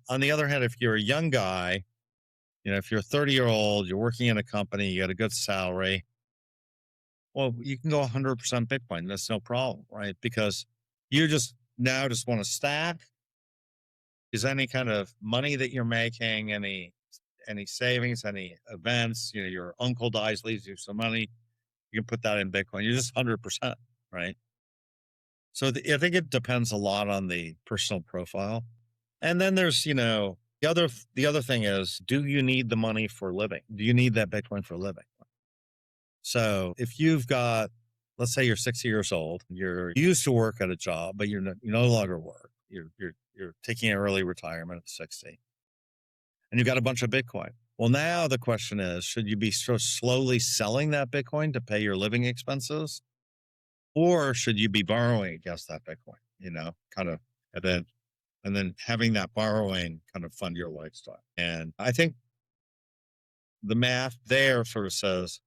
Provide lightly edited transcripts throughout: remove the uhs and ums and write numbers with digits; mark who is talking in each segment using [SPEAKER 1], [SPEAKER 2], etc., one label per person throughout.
[SPEAKER 1] On the other hand, if you're a young guy, if you're a 30-year-old, you're working in a company, you got a good salary, well, you can go 100% Bitcoin. That's no problem, right? Because you just want to stack. Is any kind of money that you're making, any savings, any events, your uncle dies, leaves you some money, you can put that in Bitcoin. You're just 100%, right? So I think it depends a lot on the personal profile. And then there's, the other thing is, do you need the money for living? Do you need that Bitcoin for living? So if you've got, let's say you're 60 years old, you used to work at a job, but you no longer work. You're taking an early retirement at 60, and you've got a bunch of Bitcoin. Well, now the question is, should you be slowly selling that Bitcoin to pay your living expenses, or should you be borrowing against that Bitcoin? Kind of, and then having that borrowing kind of fund your lifestyle. And I think the math there sort of says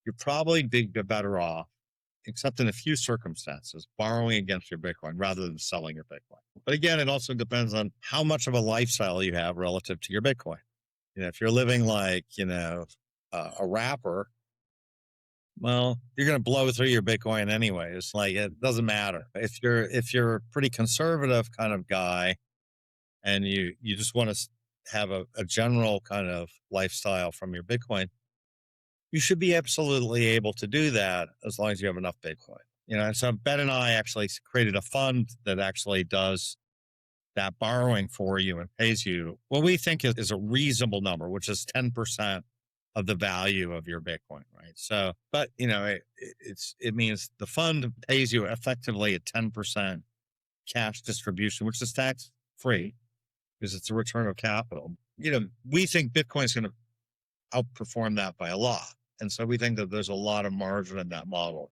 [SPEAKER 1] you're probably better off, except in a few circumstances, borrowing against your Bitcoin rather than selling your Bitcoin. But again, it also depends on how much of a lifestyle you have relative to your Bitcoin. If you're living like, a rapper, well, you're going to blow through your Bitcoin anyways. Like, it doesn't matter. If you're a pretty conservative kind of guy and you just want to have a general kind of lifestyle from your Bitcoin, you should be absolutely able to do that as long as you have enough Bitcoin. And so Ben and I actually created a fund that actually does that borrowing for you and pays you what we think is a reasonable number, which is 10% of the value of your Bitcoin, right? So, but it means the fund pays you effectively a 10% cash distribution, which is tax free because it's a return of capital. We think Bitcoin is going to outperform that by a lot. And so we think that there's a lot of margin in that model.